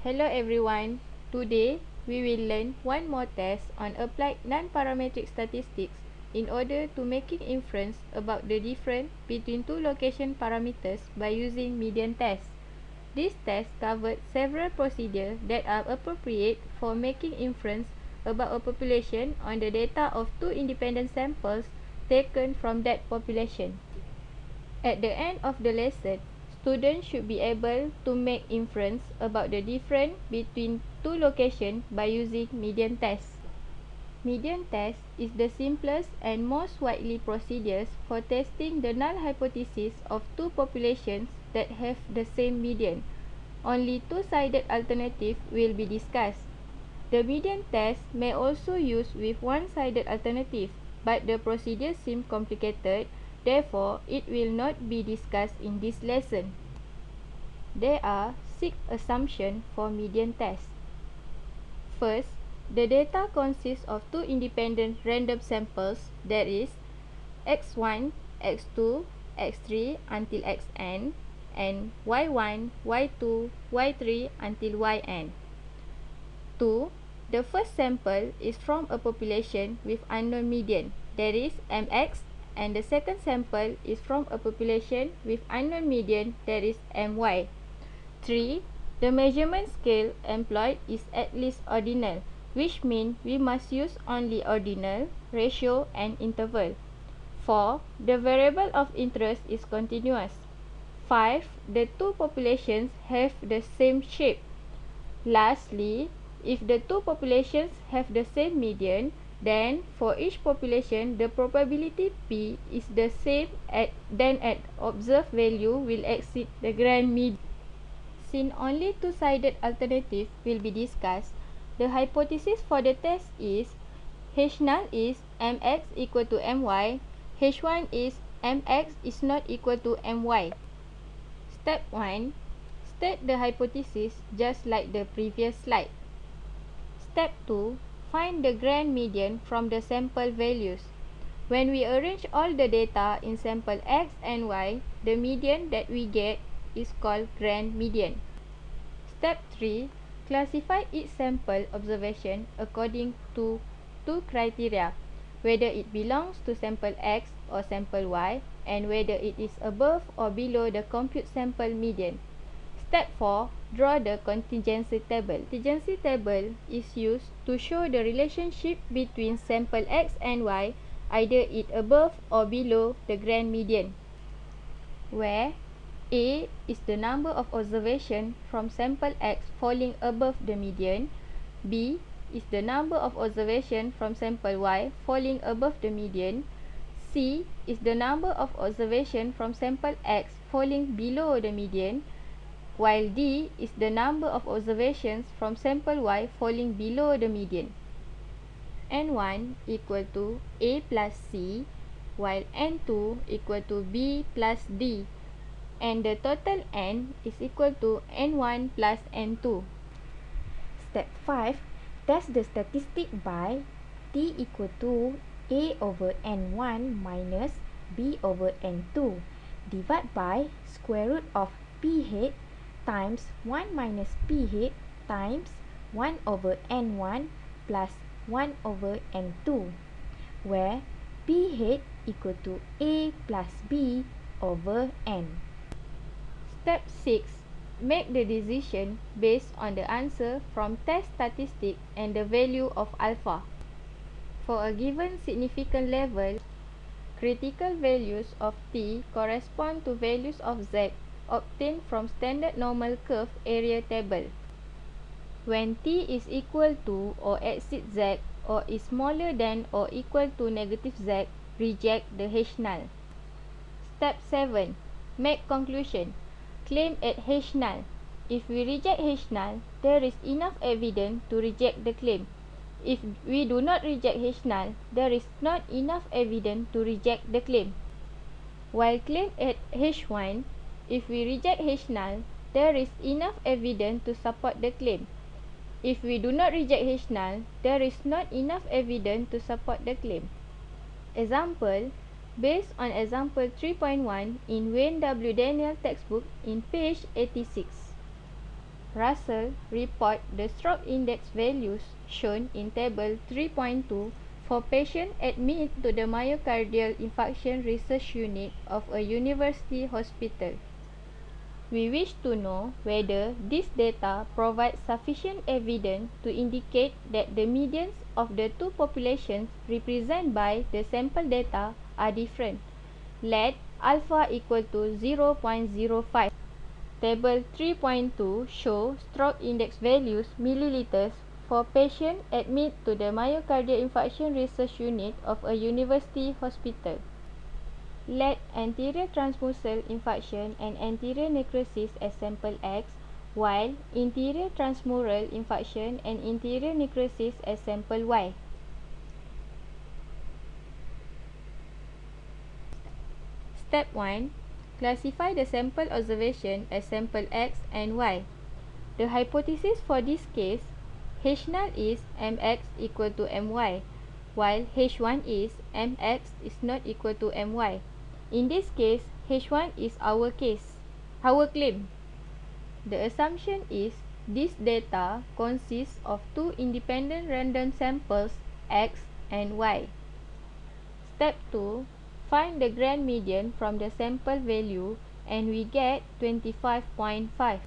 Hello everyone. Today we will learn one more test on applied non-parametric statistics in order to making inference about the difference between two location parameters by using median test. This test covered several procedures that are appropriate for making inference about a population on the data of two independent samples taken from that population. At the end of the lesson, students should be able to make inference about the difference between two locations by using median test. Median test is the simplest and most widely procedures for testing the null hypothesis of two populations that have the same median. Only two-sided alternative will be discussed. The median test may also use with one-sided alternative, but the procedure seems complicated. Therefore, it will not be discussed in this lesson. There are 6 assumptions for median test. First, the data consists of two independent random samples, that is, x1, x2, x3 until xn, and y1, y2, y3 until yn. 2. The first sample is from a population with unknown median, that is, mx, and the second sample is from a population with unknown median, that is my. 3. The measurement scale employed is at least ordinal, which means we must use only ordinal, ratio, and interval. 4. The variable of interest is continuous. 5. The two populations have the same shape. Lastly, if the two populations have the same median, then for each population the probability P is the same then at observed value will exceed the grand median. Since only two-sided alternative will be discussed, the hypothesis for the test is H null is mx equal to my, H1 is mx is not equal to my. Step 1. State the hypothesis just like the previous slide. Step 2. Find the grand median from the sample values. When we arrange all the data in sample x and y, the median that we get is called grand median. Step 3. Classify each sample observation according to two criteria, whether it belongs to sample x or sample y, and whether it is above or below the compute sample median. Step 4. Draw the contingency table. Contingency table is used to show the relationship between sample x and y, either it above or below the grand median, where A is the number of observations from sample x falling above the median, B is the number of observations from sample y falling above the median, C is the number of observations from sample x falling below the median, while D is the number of observations from sample y falling below the median. N1 equal to A plus C, while N2 equal to B plus D, and the total N is equal to N1 plus N2. Step 5. Test the statistic by T equal to A over N1 minus B over N2. Divide by square root of P head times 1 minus P head times 1 over N1 plus 1 over N2, where P head equal to A plus B over N. Step 6. Make the decision based on the answer from test statistic and the value of alpha. For a given significant level, critical values of T correspond to values of Z obtained from standard normal curve area table. When T is equal to or exceeds Z or is smaller than or equal to negative Z, reject the H null. Step 7. Make conclusion. Claim at H null. If we reject H null, there is enough evidence to reject the claim. If we do not reject H null, there is not enough evidence to reject the claim. While claim at H1, if we reject H null, there is enough evidence to support the claim. If we do not reject H null, there is not enough evidence to support the claim. Example, based on example 3.1 in Wayne W. Daniel textbook in page 86. Russell report the stroke index values shown in table 3.2 for patients admitted to the myocardial infarction research unit of a university hospital. We wish to know whether this data provides sufficient evidence to indicate that the medians of the two populations represented by the sample data are different. Let alpha equal to 0.05. Table 3.2 show stroke index values milliliters for patients admitted to the myocardial infarction research unit of a university hospital. Let anterior transmural infarction and anterior necrosis as sample X, while interior transmural infarction and interior necrosis as sample Y. Step 1. Classify the sample observation as sample X and Y. The hypothesis for this case, H0 is mx equal to my, while H1 is mx is not equal to my. In this case, H1 is our claim. The assumption is this data consists of two independent random samples X and Y. Step 2. Find the grand median from the sample value and we get 25.5.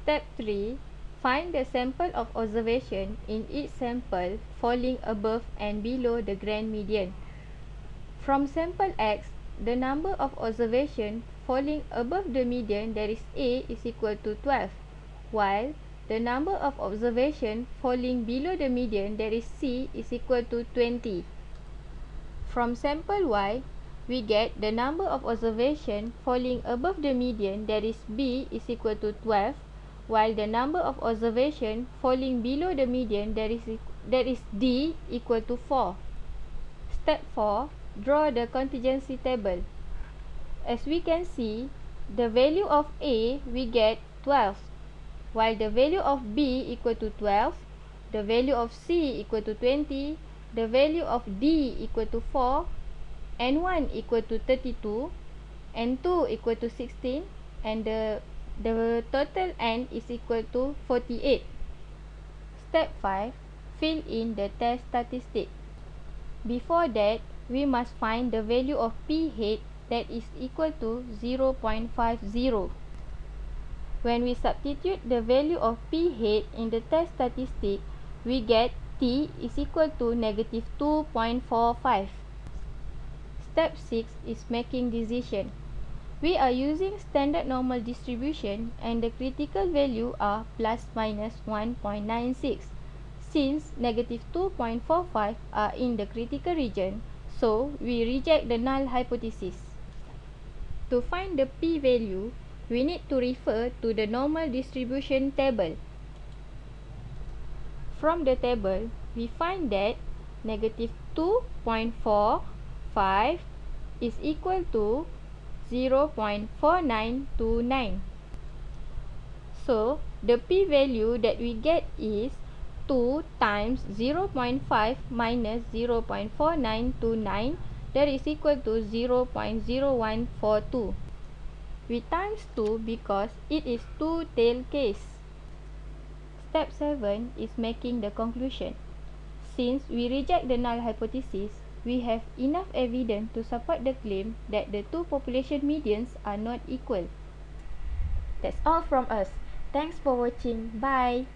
Step 3. Find the sample of observation in each sample falling above and below the grand median. From sample X, the number of observation falling above the median, that is A, is equal to 12, while the number of observation falling below the median, that is C, is equal to 20. From sample Y, we get the number of observation falling above the median, that is B, is equal to 12, while the number of observation falling below the median, that is D, equal to 4. Step 4. Draw the contingency table. As we can see, the value of A we get 12, while the value of B equal to 12, the value of C equal to 20, the value of D equal to 4, N1 equal to 32, N2 equal to 16, and the total N is equal to 48. Step 5. Fill in the test statistic. Before that, we must find the value of P head that is equal to 0.50. When we substitute the value of P head in the test statistic, we get T is equal to negative 2.45. Step 6 is making decision. We are using standard normal distribution and the critical value are plus minus 1.96. Since negative 2.45 are in the critical region, so we reject the null hypothesis. To find the p-value, we need to refer to the normal distribution table. From the table, we find that negative 2.45 is equal to 0.4929. So, the p-value that we get is 2 times 0.5 minus 0.4929, that is equal to 0.0142. We times 2 because it is two-tailed case. Step 7 is making the conclusion. Since we reject the null hypothesis, we have enough evidence to support the claim that the two population medians are not equal. That's all from us. Thanks for watching. Bye.